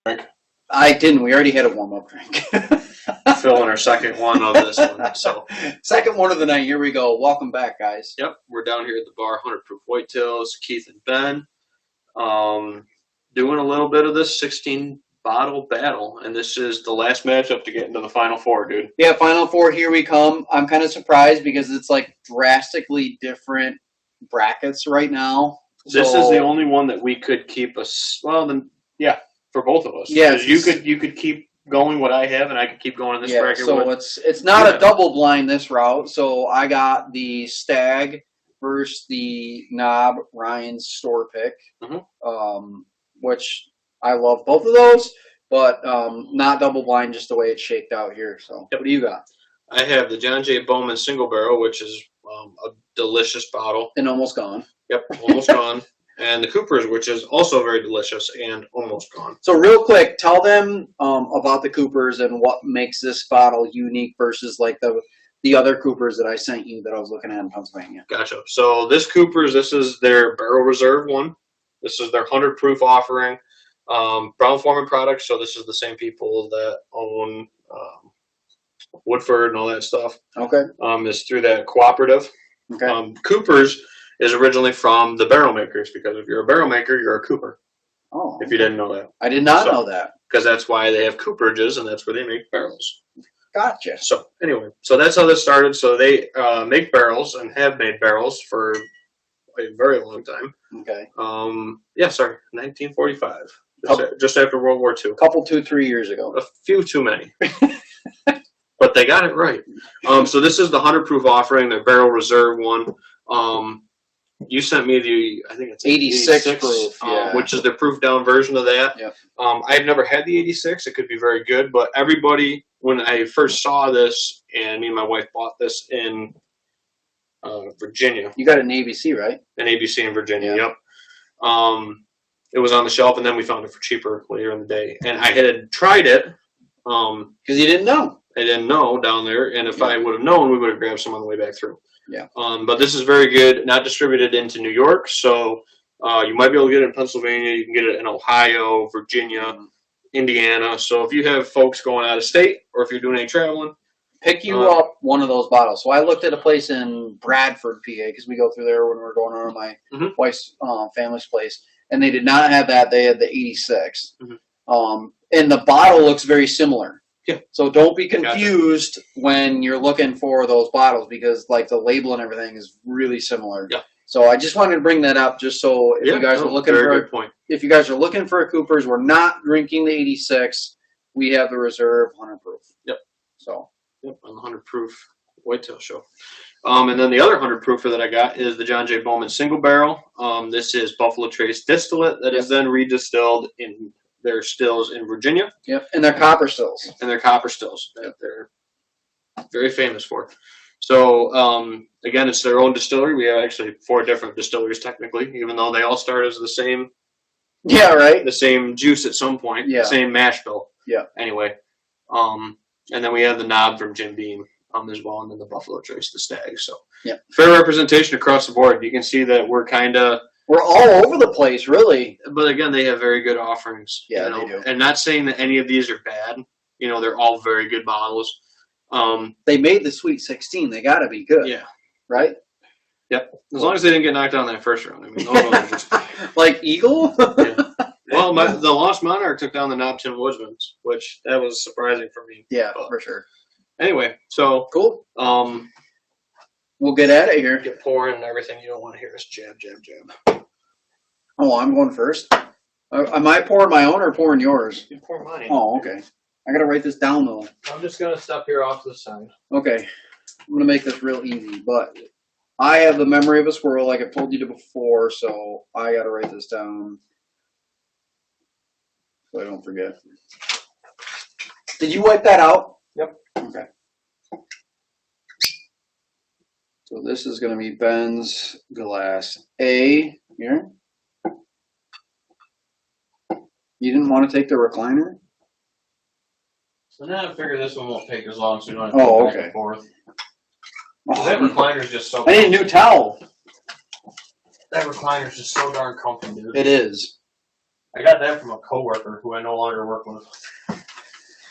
drink. I didn't. We already had a warm-up drink. Filling our second one of this one. So second one of the night. Here we go. Welcome back, guys. Yep, we're down here at the bar, 100 Proof Whitetails. Keith and Ben, doing a little bit of this 16 bottle battle, and this is the last matchup to get into the Final Four, dude. Yeah, Final Four. Here we come. I'm kind of surprised because it's like drastically different brackets right now. This is the only one that we could keep us. Well, then, yeah, for both of us. Yeah, you could keep going what I have, and I could keep going in this bracket. So it's not a double blind this route. So I got the Stag versus the Knob Ryan's store pick, which I love both of those, but not double blind just the way it's shaped out here. So What do you got? I have the John J. Bowman single barrel, which is a delicious bottle. And almost gone. Yep, almost gone. And the Cooper's, which is also very delicious and almost gone. So real quick, tell them about the Cooper's and what makes this bottle unique versus like the other Coopers that I sent you that I was looking at in Pennsylvania. Gotcha. So this Cooper's, this is their Barrel Reserve one. This is their 100 proof offering. Brown-Forman products, so this is the same people that own Woodford and all that stuff. Okay. It's through that cooperative. Okay. Cooper's is originally from the barrel makers, because if you're a barrel maker, you're a Cooper. Oh. If you didn't know that. I did not know that. Because that's why they have cooperages, and that's where they make barrels. Gotcha. So anyway, so that's how this started. So they make barrels and have made barrels for a very long time. Okay. 1945. Just after World War II. A couple, 2-3 years ago. A few too many. But they got it right. So this is the 100 proof offering, the Barrel Reserve one. You sent me I think it's 86 proof, which is the proof down version of that. Yep. I've never had the 86. It could be very good, but everybody, when I first saw this, and me and my wife bought this in Virginia. You got it in ABC, right? An ABC in Virginia, yep. It was on the shelf, and then we found it for cheaper later in the day. And I had tried it. Because you didn't know. I didn't know down there, and if I would have known, we would have grabbed some on the way back through. Yeah. But this is very good. Not distributed into New York, so you might be able to get it in Pennsylvania. You can get it in Ohio, Virginia, Indiana. So if you have folks going out of state, or if you're doing any traveling, pick you up one of those bottles. So I looked at a place in Bradford, PA, because we go through there when we're going on my wife's family's place, and they did not have that. They had the 86. And the bottle looks very similar. Yeah. So don't be confused when you're looking for those bottles, because like the label and everything is really similar. Yeah. So I just wanted to bring that up, just so if you guys are looking if you guys are looking for a Cooper's, we're not drinking the 86. We have the Reserve 100 proof. Yep. So. Yep, on the 100 proof whitetail show. And then the other 100 proofer that I got is the John J. Bowman single barrel. This is Buffalo Trace distillate that is then redistilled in their stills in Virginia. Yep, and they're copper stills. And they're copper stills that they're very famous for. So, again, it's their own distillery. We have actually 4 different distilleries technically, even though they all start as the same. Yeah, right. The same juice at some point. Yeah. The same mash bill. Yeah. Anyway, and then we have the Knob from Jim Beam as well, and then the Buffalo Trace, the Stag. So, fair representation across the board. You can see that we're all over the place, really. But again, they have very good offerings. Yeah, they do. And not saying that any of these are bad. You know, they're all very good bottles. They made the Sweet 16. They got to be good. Yeah. Right? Yep. As long as they didn't get knocked out in that first round. I mean, those ones are just like Eagle? Yeah. Well, the Lost Monarch took down the Knob Tin Woodsman's, which that was surprising for me. Yeah, for sure. Anyway, so cool. We'll get at it here. Get pouring and everything. You don't want to hear us jab, jab, jab. Oh, I'm going first. Am I pouring my own or pouring yours? You pour mine. Oh, okay. I got to write this down, though. I'm just going to step here off to the side. Okay. I'm going to make this real easy, but I have the memory of a squirrel, like I've told you before, so I got to write this down so I don't forget. Did you wipe that out? Yep. Okay. So this is going to be Ben's glass A here. You didn't want to take the recliner? So now I figure this one won't take as long, so you don't have to go back and forth. That recliner's just so I need a new towel. That recliner's just so darn comfy, dude. It is. I got that from a coworker who I no longer work with.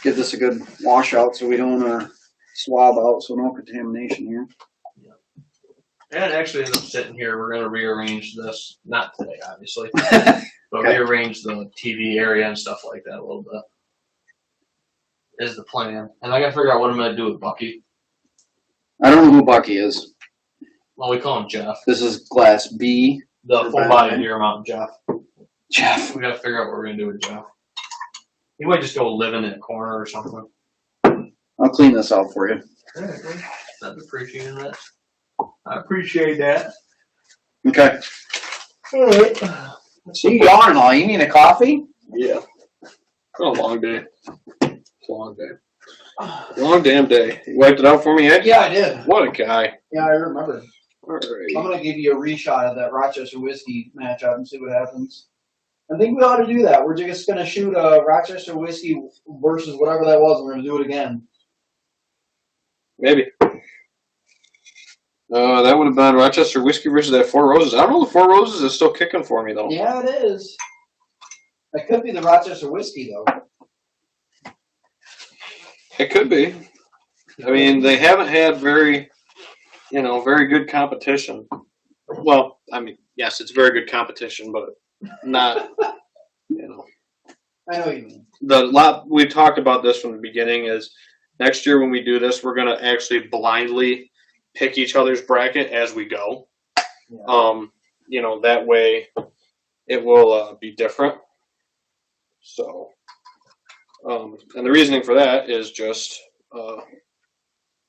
Give this a good wash out so we don't swab out, so no contamination here. And it actually ends up sitting here. We're going to rearrange this, not today, obviously, but Okay. rearrange the TV area and stuff like that a little bit. Is the plan. And I got to figure out what I'm going to do with Bucky. I don't know who Bucky is. Well, we call him Jeff. This is Glass B. The full body Deer Mountain Jeff. Jeff. We got to figure out what we're going to do with Jeff. He might just go live in a corner or something. I'll clean this out for you. I'd appreciate that. I appreciate that. Okay. All right. So you yawning all. You need a coffee? Yeah. It's been a long day. It's a long day. Long damn day. You wiped it out for me, Ed? Yeah, I did. What a guy. Yeah, I remember. All right. I'm going to give you a reshot of that Rochester whiskey matchup and see what happens. I think we ought to do that. We're just going to shoot a Rochester whiskey versus whatever that was. We're going to do it again. Maybe. That would have been Rochester whiskey versus that Four Roses. I don't know. The Four Roses is still kicking for me, though. Yeah, it is. That could be the Rochester whiskey, though. It could be. I mean, they haven't had very good competition. Well, I mean, yes, it's very good competition, but not, I know what you mean. We've talked about this from the beginning is next year when we do this, we're going to actually blindly pick each other's bracket as we go. Yeah. That way it will be different. So, and the reasoning for that is just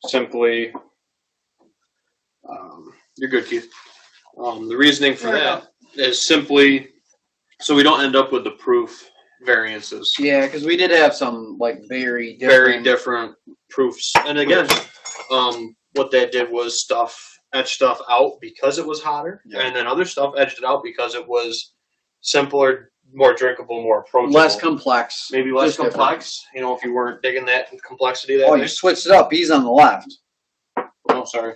simply, you're good, Keith. The reasoning for that is simply so we don't end up with the proof variances. Yeah, because we did have some very different proofs. And again, what that did was etch stuff out because it was hotter, and then other stuff etched it out because it was simpler, more drinkable, more approachable. Less complex. Maybe less complex. Different. If you weren't digging that complexity that way. You switched it up. He's on the left. Oh, sorry.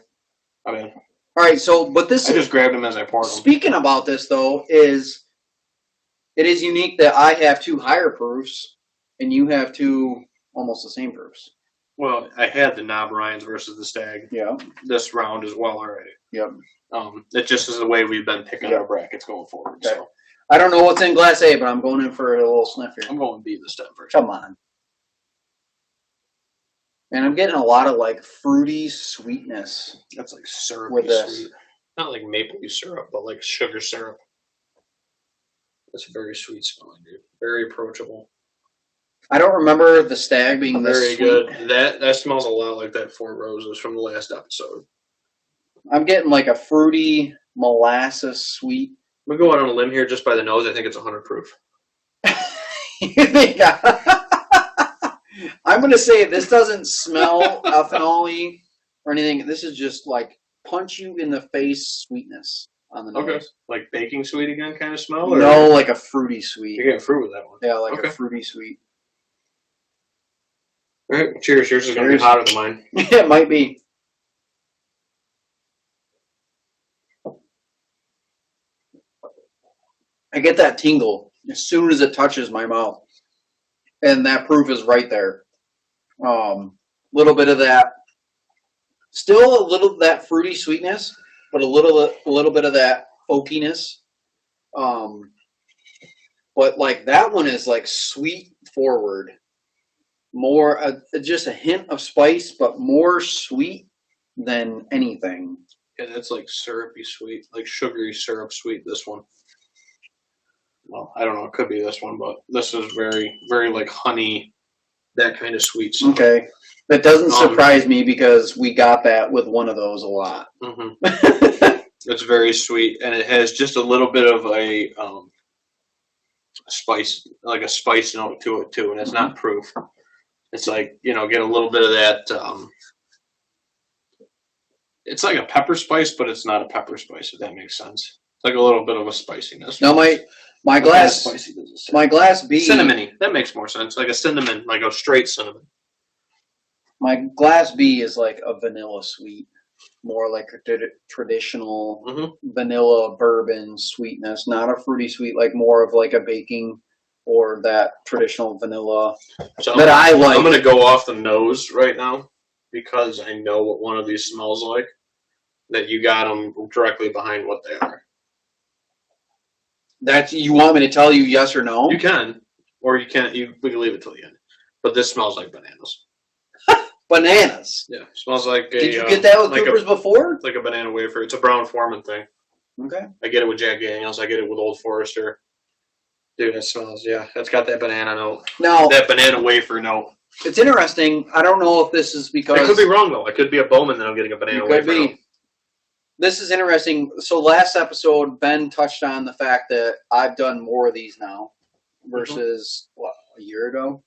I mean. All right, but this... I just grabbed him as I poured them. Speaking about this, though, it is unique that I have two higher proofs, and you have two almost the same proofs. Well, I had the Knob Ryans versus the Stag. Yeah. This round as well already. Yep. It just is the way we've been picking our brackets going forward. Okay. So I don't know what's in Glass A, but I'm going in for a little sniff here. I'm going B this time first. Come on. And I'm getting a lot of fruity sweetness. That's like syrup with this. Sweet. Not like maple syrup, but like sugar syrup. It's very sweet smelling, dude. Very approachable. I don't remember the Stag being this very sweet. Good. That smells a lot like that Four Roses from the last episode. I'm getting a fruity molasses sweet. I'm going on a limb here just by the nose. I think it's 100 proof. You think? I'm going to say this doesn't smell ethanol-y or anything. This is just punch you in the face sweetness on the nose. Okay. Like baking sweet again kind of smell? Or? No, like a fruity sweet. You're getting fruit with that one. Yeah, a fruity sweet. All right, cheers. Yours is going to be hotter than mine. It might be. I get that tingle as soon as it touches my mouth. And that proof is right there. Little bit of that. Still a little of that fruity sweetness, but a little bit of that oakiness. But that one is sweet forward. More, just a hint of spice, but more sweet than anything. Yeah, that's syrupy sweet, sugary syrup sweet, this one. Well, I don't know, it could be this one, but this is very, very honey, that kind of sweet stuff. Okay. That doesn't surprise me because we got that with one of those a lot. Mm-hmm. It's very sweet, and it has just a little bit of a spice, a spice note to it too, and it's not proof. It's get a little bit of that. It's like a pepper spice, but it's not a pepper spice, if that makes sense. It's a little bit of a spiciness. No, my glass B. Cinnamony. That makes more sense. Like a cinnamon, like a straight cinnamon. My glass B is a vanilla sweet. More like a traditional vanilla bourbon sweetness. Not a fruity sweet, more of a baking or that traditional vanilla So that I like. I'm going to go off the nose right now because I know what one of these smells like. That you got them directly behind what they are. That's you want me to tell you yes or no? You can, or you can't. We can leave it till the end. But this smells like bananas. Bananas. Yeah, smells like a. Did you get that with like Cooper's before? It's like a banana wafer. It's a Brown Foreman thing. Okay. I get it with Jack Daniels. I get it with Old Forester. Dude, it smells. Yeah, it's got that banana note. Now that banana wafer note. It's interesting. I don't know if this is because I could be wrong though. It could be a Bowman that I'm getting a banana wafer. Could be. Note. This is interesting. So last episode, Ben touched on the fact that I've done more of these now versus what, a year ago,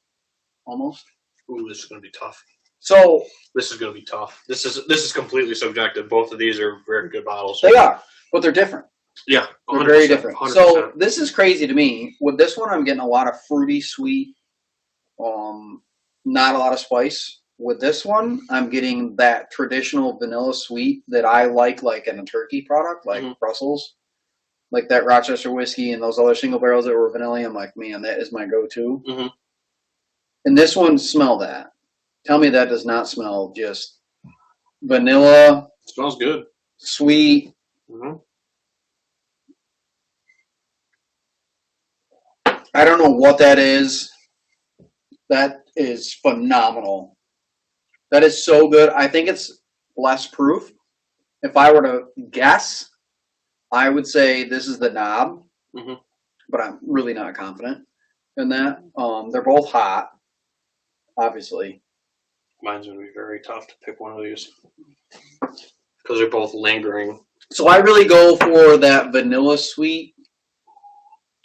almost. Ooh, this is going to be tough. So this is going to be tough. This is completely subjective. Both of these are very good bottles. They are, but they're different. Yeah, they're very different. 100%. So this is crazy to me. With this one, I'm getting a lot of fruity, sweet, not a lot of spice. With this one, I'm getting that traditional vanilla sweet that I like in a turkey product, like Brussels, like that Rochester whiskey and those other single barrels that were vanilla. I'm like, man, that is my go-to. Mm-hmm. And this one, smell that. Tell me that does not smell just vanilla. It smells good. Sweet. Mm-hmm. I don't know what that is. That is phenomenal. That is so good. I think it's less proof. If I were to guess, I would say this is the knob, but I'm really not confident in that. They're both hot, obviously. Mine's going to be very tough to pick one of these because they're both lingering. So I really go for that vanilla sweet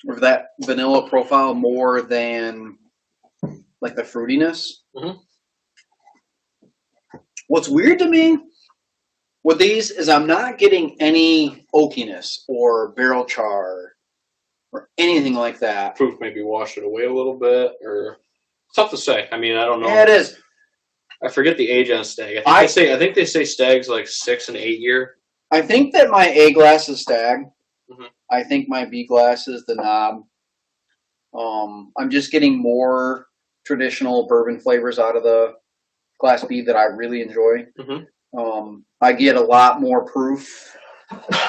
or that vanilla profile more than like the fruitiness. Mm-hmm. What's weird to me with these is I'm not getting any oakiness or barrel char or anything like that. Proof maybe wash it away a little bit, or it's tough to say. I mean, I don't know. Yeah, it is. I forget the age on stag. I think they say stag's like 6 and 8 year. I think that my A glass is stag. Mm-hmm. I think my B glass is the knob. I'm just getting more traditional bourbon flavors out of the Class B that I really enjoy. Mm-hmm. I get a lot more proof.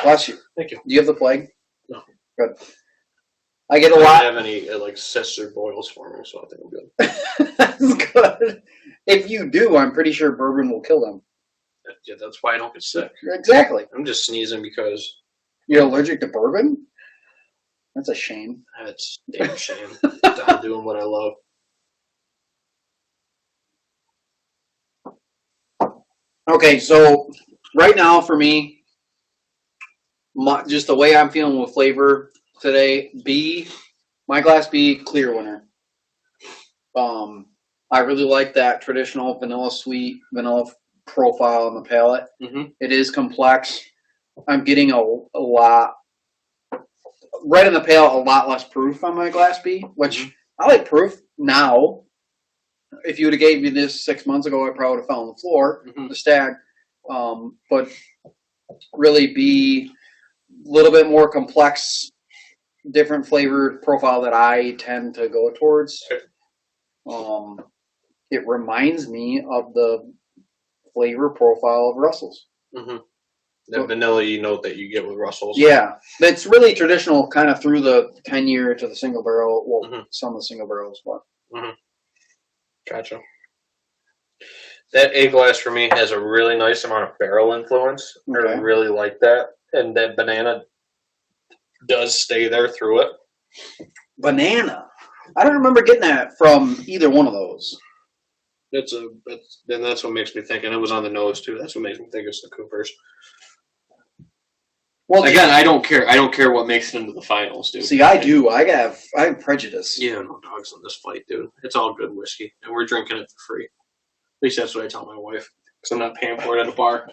Bless you. Thank you. Do you have the plague? No. Good. I get a I lot. don't have any like cysts or boils for me, so I think I'm good. That's good. If you do, I'm pretty sure bourbon will kill them. Yeah, that's why I don't get sick. Exactly. I'm just sneezing because you're allergic to bourbon. That's a shame. That's a damn shame. I'm doing what I love. Okay, so right now for me, just the way I'm feeling with flavor today, B, my glass B, clear winner. I really like that traditional vanilla sweet, vanilla profile on the palate. Mm-hmm. It is complex. I'm getting a lot, right in the palate, a lot less proof on my glass B, which I like proof now. If you would have gave me this 6 months ago, I probably would have fell on the floor, the stag. But really be a little bit more complex, different flavored profile that I tend to go towards. It reminds me of the flavor profile of Russell's. Mm-hmm. The vanilla-y note that you get with Russell's. Yeah. That's really traditional kind of through the 10-year to the single barrel. Well, some of the single barrels, but. Gotcha. That A glass for me has a really nice amount of barrel influence. Okay. I really like that. And that banana does stay there through it. Banana? I don't remember getting that from either one of those. That's what makes me think, and it was on the nose too. That's what makes me think it's the Coopers. Well, again, I don't care. I don't care what makes it into the finals, dude. See, I do. I have prejudice. Yeah, no dogs in this fight, dude. It's all good whiskey, and we're drinking it for free. At least that's what I tell my wife, because I'm not paying for it at a bar.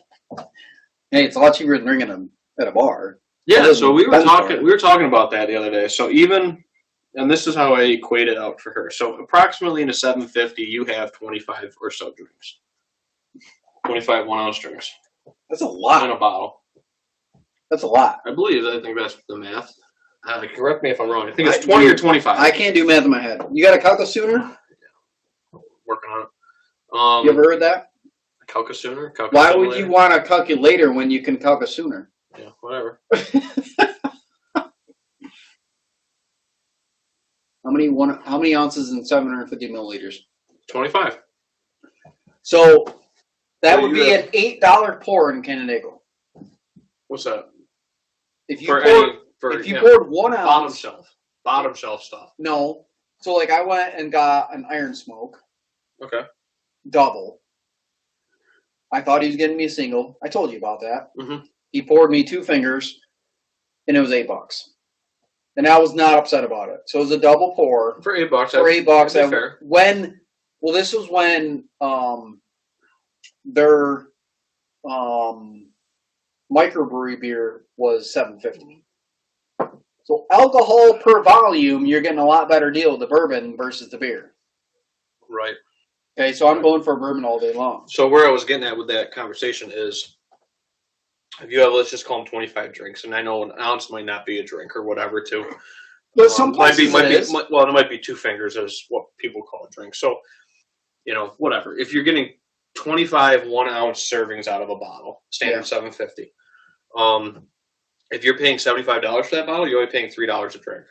Hey, it's a lot cheaper than drinking them at a bar. Yeah, so we were talking about that the other day. So even, and this is how I equate it out for her. So approximately in a 750, you have 25 or so drinks. 25 1-ounce drinks. That's a lot in a bottle. That's a lot. I think that's the math. Correct me if I'm wrong. I think it's 20 or 25. I can't do math in my head. You got a Calca Sooner? Working on it. You ever heard that? Calca Sooner? Calca Why Simulator? would you want a calculator when you can Calca Sooner? Yeah, whatever. How many ounces in 750 milliliters? 25. So that So would you be have- an $8 pour in Canandaigua. What's that? If you For poured, poured 1 bottom ounce, shelf. Bottom shelf stuff. no. So like I went and got an Iron Smoke Okay. double. I thought he was getting me a single. I told you about that. Mm-hmm. He poured me 2 fingers, and it was $8. And I was not upset about it. So it was a double pour For $8. for $8. That'd be fair. This was when their microbrewery beer was $7.50. So alcohol per volume, you're getting a lot better deal with the bourbon versus the beer. Right. Okay, so I'm going for a bourbon all day long. So where I was getting at with that conversation is, if you have, let's just call them 25 drinks, and I know an ounce might not be a drink or whatever, too. But some places it is. Well, it might be 2 fingers is what people call a drink. So, whatever. If you're getting 25 1-ounce servings out of a bottle, standard $7.50. If you're paying $75 for that bottle, you're only paying $3 a drink.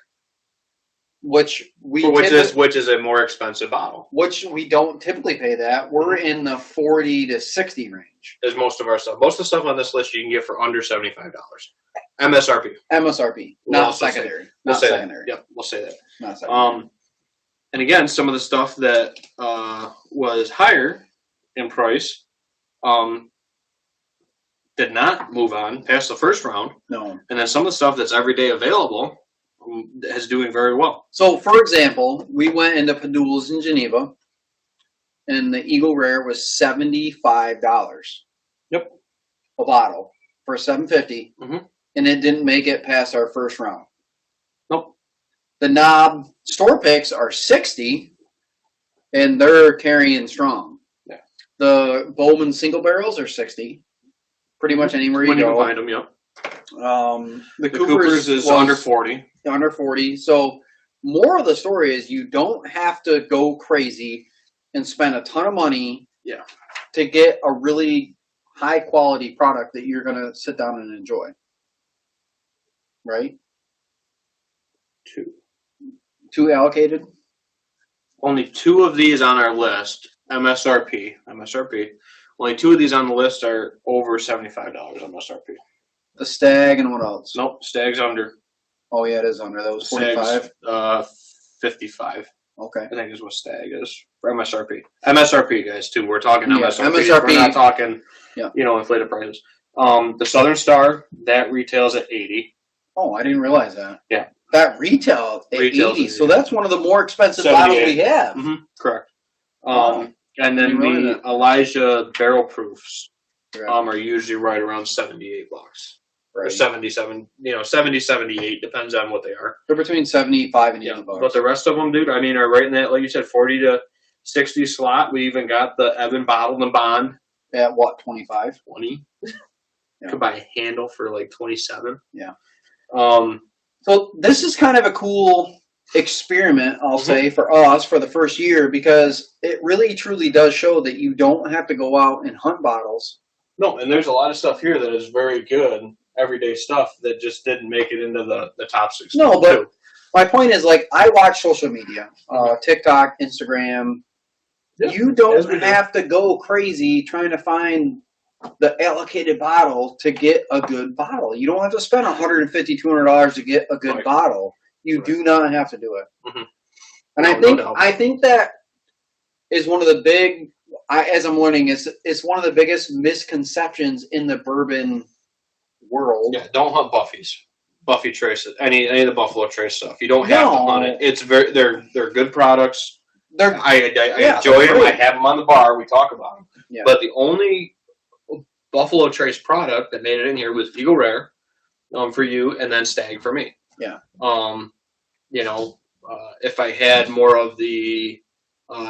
Which is a more expensive bottle. Which we don't typically pay that. We're in the 40 to 60 range. Is most of our stuff. Most of the stuff on this list you can get for under $75. MSRP. MSRP, not secondary. Not secondary. Yep, we'll say that. Not secondary. And again, some of the stuff that was higher in price did not move on past the first round. No. And then some of the stuff that's everyday available is doing very well. So, for example, we went into Padula's in Geneva, and the Eagle Rare was $75. Yep. A bottle for $7.50, Mm-hmm. and it didn't make it past our first round. Nope. The Knob store picks are $60, and they're carrying strong. Yeah. The Bowman single barrels are $60. Pretty much anywhere you go. Can find them, yep. The Cooper's is under 40. Under 40. So more of the story is you don't have to go crazy and spend a ton of money to get a really high quality product that you're going to sit down and enjoy. Right? 2 allocated? Only 2 of these on our list, MSRP. Only 2 of these on the list are over $75 MSRP. The Stag and what else? Nope, Stag's under. Oh yeah, it is under. That was 45. Stag's 55. Okay. I think is what Stag is for MSRP. MSRP, guys, too. We're talking MSRP. MSRP. We're not talking, inflated prices. The Southern Star, that retails at $80. Oh, I didn't realize that. Yeah. That retails at $80. So that's one of the more expensive 78. bottles we have. Mm-hmm. Correct. And then the Elijah barrel proofs are usually right around $78. Or 77, 70, 78, depends on what they are. They're between 75 and 80 bucks. But the rest of them, dude, I mean, are right in that, like you said, 40 to 60 slot. We even got the Evan Bottled and Bond. At what, 25? 20. Could buy a handle for like 27. Yeah. So this is kind of a cool experiment, I'll say, for us for the first year, because it really truly does show that you don't have to go out and hunt bottles. No, and there's a lot of stuff here that is very good, everyday stuff that just didn't make it into the top 6. No, but my point is, like, I watch social media, TikTok, Instagram. Yeah, you don't have to go crazy trying to find the allocated bottle to get a good bottle. You don't have to spend $150, $200 to get a good bottle. You do not have to do it. Mm-hmm. And I think that is one of the big, as I'm learning, it's one of the biggest misconceptions in the bourbon world. Yeah, don't hunt Buffy's. Buffy Trace, any of the Buffalo Trace stuff. You don't have to hunt it. It's they're good products. I enjoy them. I have them on the bar. We talk about them. Yeah. But the only Buffalo Trace product that made it in here was Eagle Rare for you, and then Stag for me. Yeah. If I had more of the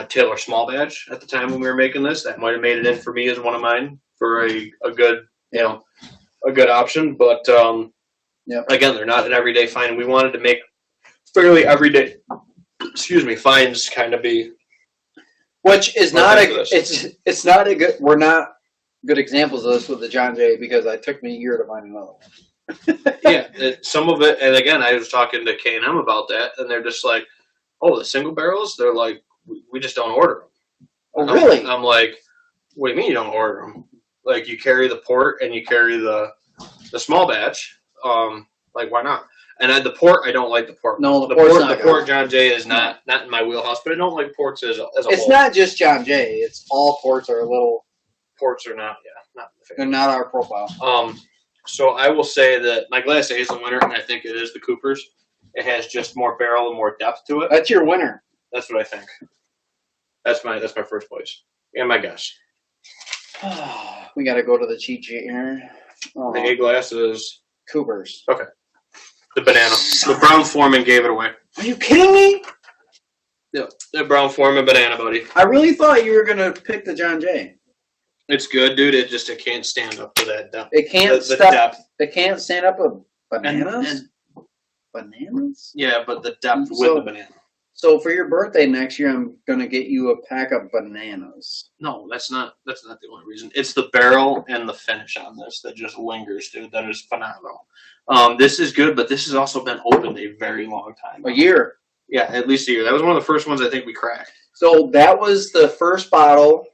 Taylor Small Batch at the time when we were making this, that might have made it in for me as one of mine for a good a good option. But Yep. Again, they're not an everyday find. We wanted to make fairly everyday, finds kind of be. Which is not Thank you. it's not a good. We're not good examples of this with the John Jay because it took me a year to find another one. Yeah, some of it, and again, I was talking to K&M about that, and they're just like, "Oh, the single barrels." They're like, "We just don't order them." Oh, really? I'm like, "What do you mean you don't order them? Like you carry the port and you carry the small batch. Like why not?" And the port, I don't like the port. No, the port's port. not The good. port John Jay is not in my wheelhouse, but I don't like ports as a It's whole. not just John Jay. It's all ports are a little. Ports are not, not the favorite. They're not our profile. So I will say that my Glass A is the winner, and I think it is the Coopers. It has just more barrel and more depth to it. That's your winner. That's what I think. That's my first place, and my guess. We got to go to the cheat sheet here. The A glass is Coopers. okay. The banana. The Brown Foreman gave it away. Are you kidding me? Yeah, the Brown Foreman banana, buddy. I really thought you were gonna pick the John Jay. It's good, dude. It can't stand up to that depth. It can't the depth. It can't stand up with bananas. Bananas. Yeah, but the depth with So- the banana. So for your birthday next year, I'm gonna get you a pack of bananas. No, that's not the only reason. It's the barrel and the finish on this that just lingers, dude. That is phenomenal. This is good, but this has also been opened a very long time. A year. Yeah, at least a year. That was one of the first ones I think we cracked. So that was the first bottle.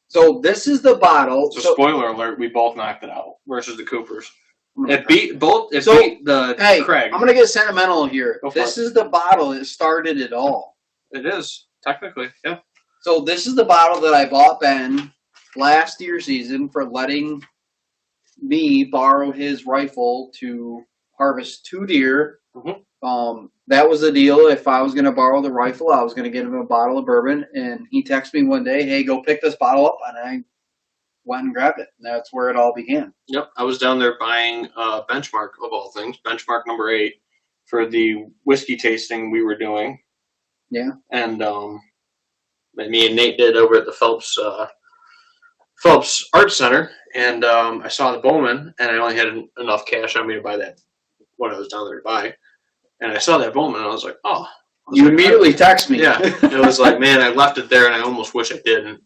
So this is the bottle. So spoiler alert, we both knocked it out versus the Coopers. I'm It beat both. It So, beat the Hey, Craig. I'm gonna get sentimental here. Go for This it. is the bottle that started it all. It is technically, yeah. So this is the bottle that I bought Ben last year season for letting me borrow his rifle to harvest 2 deer. Mhm. That was the deal. If I was going to borrow the rifle, I was going to get him a bottle of bourbon. And he texted me one day, "Hey, go pick this bottle up," and I went and grabbed it. And that's where it all began. Yep, I was down there buying Benchmark of all things, Benchmark number 8, for the whiskey tasting we were doing. Yeah. And me and Nate did over at the Phelps Art Center, and I saw the Bowman, and I only had enough cash on me to buy that what I was down there to buy. And I saw that Bowman, and I was like, oh. I was You like, immediately text me. Yeah, it was like, man, I left it there, and I almost wish I didn't.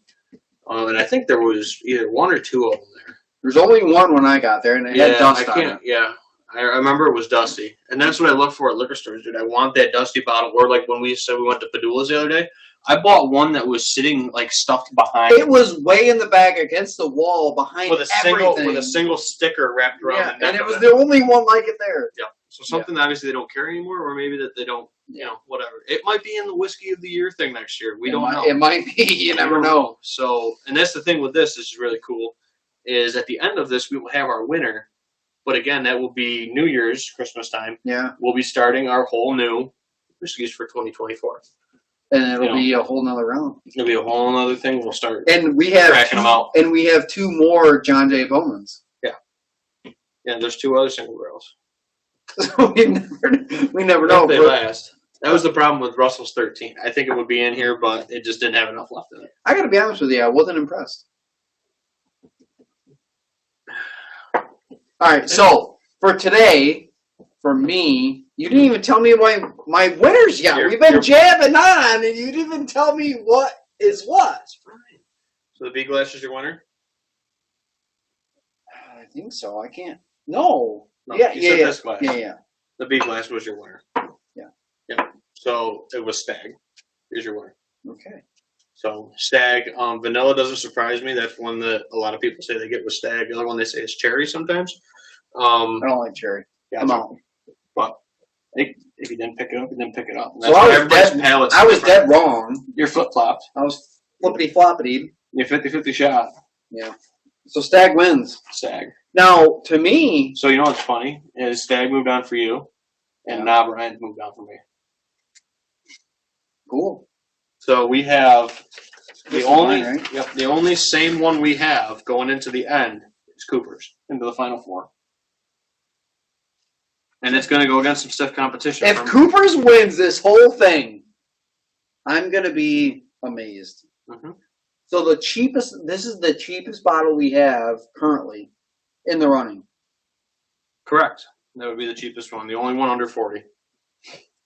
And I think there was either 1 or 2 of them there. There's only one when I got there, and it had dust on it. Yeah, I remember it was dusty, and that's what I look for at liquor stores, dude. I want that dusty bottle. Or like when we said we went to Padula's the other day, I bought one that was sitting like stuffed behind It was way in the back against the wall behind with a everything. single sticker wrapped around Yeah, the neck. and it of was the only one like it there. Yeah. So something that obviously they don't carry anymore, or maybe that they don't, whatever. It might be in the whiskey of the year thing next year. We don't know. It might be. You never know. So, and that's the thing with this. This is really cool. Is at the end of this we will have our winner, but again that will be New Year's, Christmas time. Yeah. We'll be starting our whole new whiskeys for 2024. And it'll be a whole nother round. It'll be a whole other thing. We'll start And we have cracking them out. And we have 2 more John Jay Bowmans. Yeah, there's 2 other single barrels. So we never know. If they last. That was the problem with Russell's 13. I think it would be in here, but it just didn't have enough left in it. I got to be honest with you, I wasn't impressed. All right, so for today, for me, you didn't even tell me my winners yet. We've been jabbing on, and you didn't even tell me what is what. That's fine. So the B glass is your winner? I think so. I can't. No. No, Yeah. you said this glass. Yeah. The B glass was your winner. Yeah. Yeah. So it was Stag. Here's your winner. Okay. So Stag, vanilla doesn't surprise me. That's one that a lot of people say they get with Stag. The other one they say is cherry sometimes. I don't like cherry. Yeah, I'm out. But if you didn't pick it up, you didn't pick it up. And So that's I why was everybody's dead. palate's I was different. dead wrong. You're flip-flopped. I was flippity floppity. You're 50-50 shot. Yeah. So Stag wins. Stag. Now, to me, So you know what's funny is Stag moved on for you, and Yeah. now Brian's moved on for me. cool. So we have This the is only mine, right? the only same one we have going into the end is Cooper's into the final 4. And it's going to go against some stiff competition. If Cooper's wins this whole thing, I'm going to be amazed. Mhm. So this is the cheapest bottle we have currently in the running. Correct. That would be the cheapest one. The only one under 40.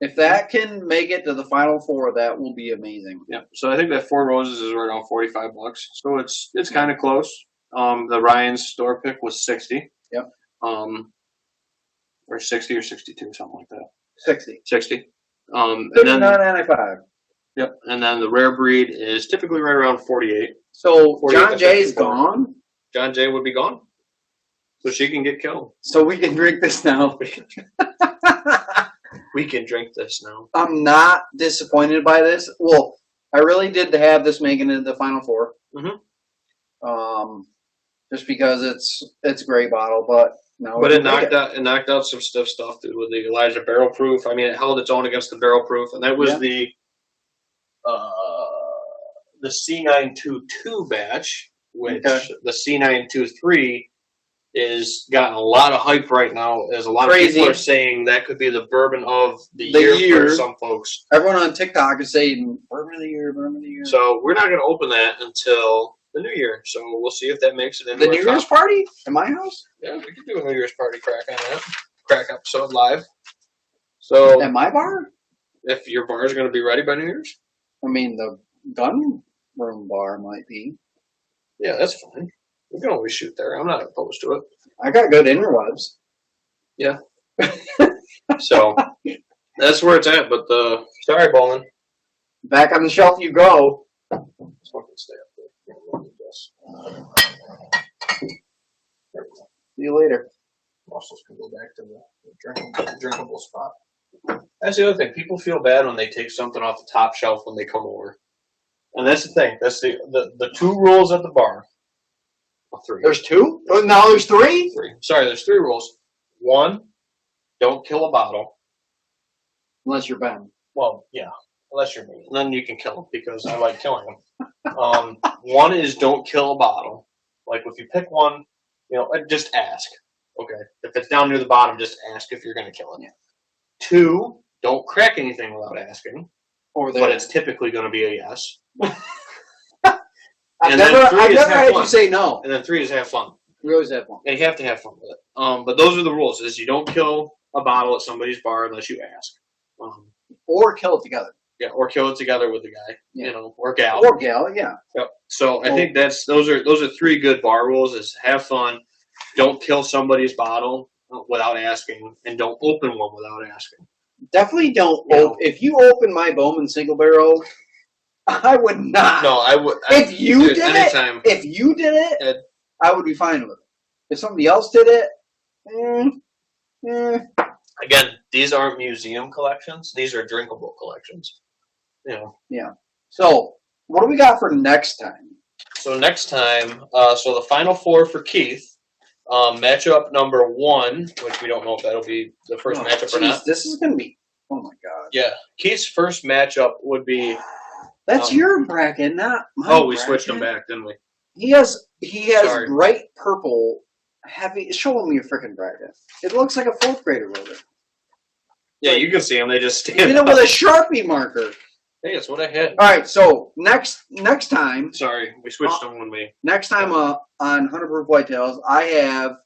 If that can make it to the final four, that will be amazing. Yep. So I think that Four Roses is right around $45. So it's kind of close. The Ryan's store pick was 60. Yep. Or 60 or 62, something like that. 60. 60. And then $59.95. Yep. And then the rare breed is typically right around 48. So 48 John to Jay's 54. gone. John Jay would be gone. So she can get killed. So we can drink this now. We can drink this now. I'm not disappointed by this. Well, I really did have this making it into the final four. Mm-hmm. Just because it's a great bottle, but no. But it knocked out some stiff stuff, dude, with the Elijah Barrel Proof. I mean, it held its own against the Barrel Proof, and that was the C922 batch, which the C923 is gotten a lot of hype right now, as a lot of people are saying that could be the bourbon of the year for some folks. Everyone on TikTok is saying bourbon of the year, bourbon of the year. So we're not going to open that until the New Year. So we'll see if that makes it into the New Year's party at my house. Yeah, we could do a New Year's party crack on that. Crack episode live. So at my bar? If your bar is going to be ready by New Year's? I mean, the gun room bar might be. Yeah, that's fine. We can always shoot there. I'm not opposed to it. I got good interwebs. Yeah. So that's where it's at. But sorry, Bowman. Back on the shelf you go. This one can stay up there. See you later. Muscles can go back to the drinkable spot. That's the other thing. People feel bad when they take something off the top shelf when they come over. And that's the thing. That's the two rules at the bar. Three. There's two? Oh, now there's three? Sorry, there's three rules. One, don't kill a bottle. Unless you're Ben. Well, yeah. Unless you're me. And then you can kill them because I like killing them. One is don't kill a bottle. Like if you pick one, just ask. Okay. If it's down near the bottom, just ask if you're going to kill it. Yeah. Two, don't crack anything without asking. But it's typically going to be a yes. I've never had you say no. And then three is have fun. We always have fun. And you have to have fun with it. But those are the rules: is you don't kill a bottle at somebody's bar unless you ask. Or kill it together. Yeah, or kill it together with the guy, or gal. Or gal, yeah. Yep. So I think those are three good bar rules: is have fun, don't kill somebody's bottle without asking, and don't open one without asking. Definitely don't. If you open my Bowman single barrel, I would not. No, I would. If you did it, I would be fine with it. If somebody else did it, Again, these aren't museum collections. These are drinkable collections. Yeah. So, what do we got for next time? So next time, so the final four for Keith, matchup number 1, which we don't know if that'll be the first matchup or not. This is going to be, oh my God. Yeah. Keith's first matchup would be... That's your bracket, not my Oh, we bracket. switched them back, didn't we? He has bright purple, heavy... Show him your freaking bracket. It looks like a 4th grader wrote it. Yeah, you can see them. They just stand He did it with a Sharpie marker. Hey, that's what I had. All right, so next time... Sorry, we switched them when we... Next time on 100 Proof Whitetails, I have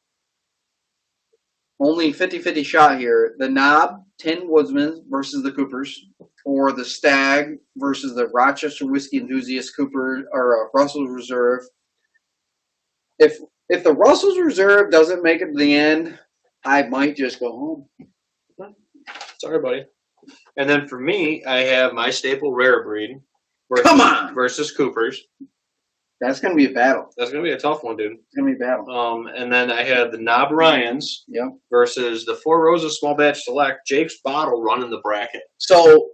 only 50-50 shot here. The Knob Tin Woodsman versus the Coopers, or the Stag versus the Rochester Whiskey Enthusiast Cooper, or Russell's Reserve. If the Russell's Reserve doesn't make it to the end, I might just go home. Sorry, buddy. And then for me, I have my staple rare breed versus Coopers. That's going to be a battle. That's going to be a tough one, dude. It's going to be a battle. And then I had the Knob Ryans versus the Four Roses Small Batch Select. Jake's Bottle running the bracket. So,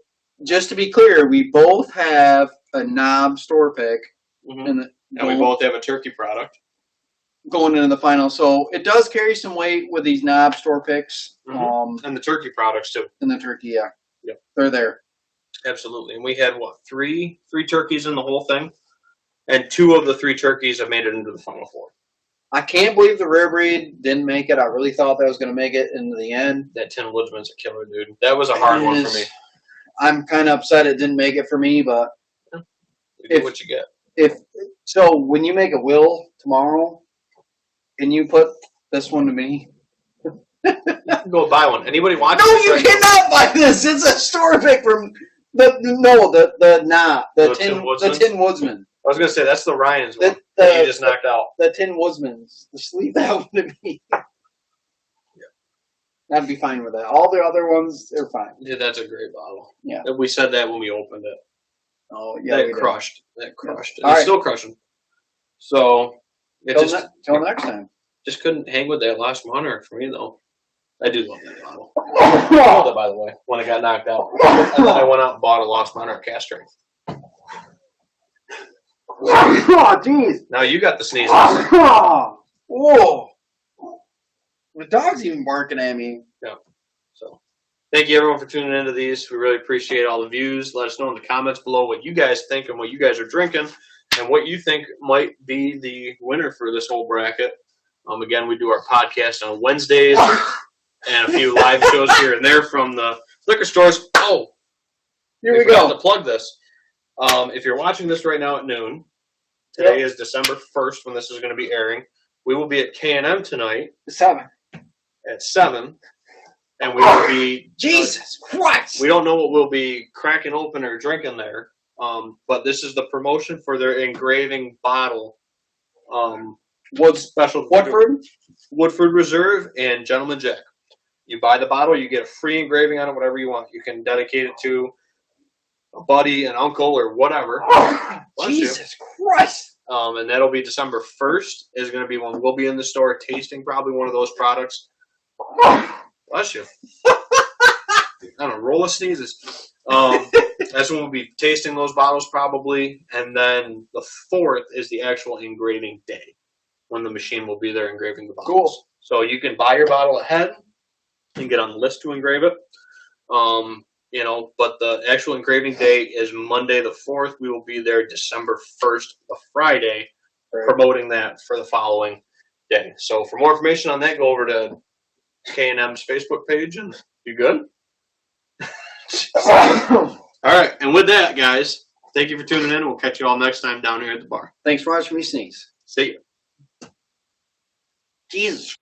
just to be clear, we both have a Knob store pick. Mm-hmm. And we both have a turkey product. Going into the final. So, it does carry some weight with these Knob store picks. Mm-hmm. And the turkey products, too. And the turkey, yeah. Yep. They're there. Absolutely. And we had, three turkeys in the whole thing? And 2 of the 3 turkeys have made it into the final 4. I can't believe the rare breed didn't make it. I really thought that was going to make it into the end. That Tin Woodsman's a killer, dude. That was a hard one for me. I'm kind of upset it didn't make it for me, but you get what you get. So when you make a will tomorrow, can you put this one to me? You can go buy one. Anybody watching? No, this you right now- cannot buy this. It's a store pick from the Tin Woodsman. I was gonna say that's the Ryan's The- one that the- you just knocked out. The Tin Woodsman's. The sleeve that happened to me. I'd be fine with that. All the other ones, they're fine. Yeah, that's a great bottle. Yeah. We said that when we opened it. Oh yeah, That we did. crushed. That crushed. All It's right. still crushing. So it Till next time. just couldn't hang with that last Monarch for me though. I do love that bottle. I love it, by the way, when it got knocked out. And then I went out and bought a Lost Monarch cast strength. Oh, jeez. Now you got the sneezes. Whoa. The dog's even barking at me. So thank you everyone for tuning into these. We really appreciate all the views. Let us know in the comments below what you guys think and what you guys are drinking and what you think might be the winner for this whole bracket. Again, we do our podcast on Wednesdays and a few live shows here and there from the liquor stores. Oh, Here we forgot go. to plug this. If you're watching this right now at noon, today is December 1st when this is going to be airing. We will be at K&M tonight 7. at 7, and we will be. Jesus Christ. We don't know what we'll be cracking open or drinking there, but this is the promotion for their engraving bottle. Special Woodford Reserve and Gentleman Jack. You buy the bottle, you get a free engraving on it, whatever you want. You can dedicate it to a buddy, an uncle, or whatever. Jesus Christ. And that'll be December 1st is going to be when we'll be in the store tasting probably one of those products. Bless you. I don't know, roll of sneezes. That's when we'll be tasting those bottles probably. And then the 4th is the actual engraving day when the machine will be there engraving the bottles. Cool. So you can buy your bottle ahead and get on the list to engrave it. But the actual engraving day is Monday the 4th. We will be there December 1st, the Friday, promoting that for the following day. So for more information on that, go over to K&M's Facebook page and you good? All right. And with that, guys, thank you for tuning in. We'll catch you all next time down here at the bar. Thanks for watching me sneeze. See you. Jesus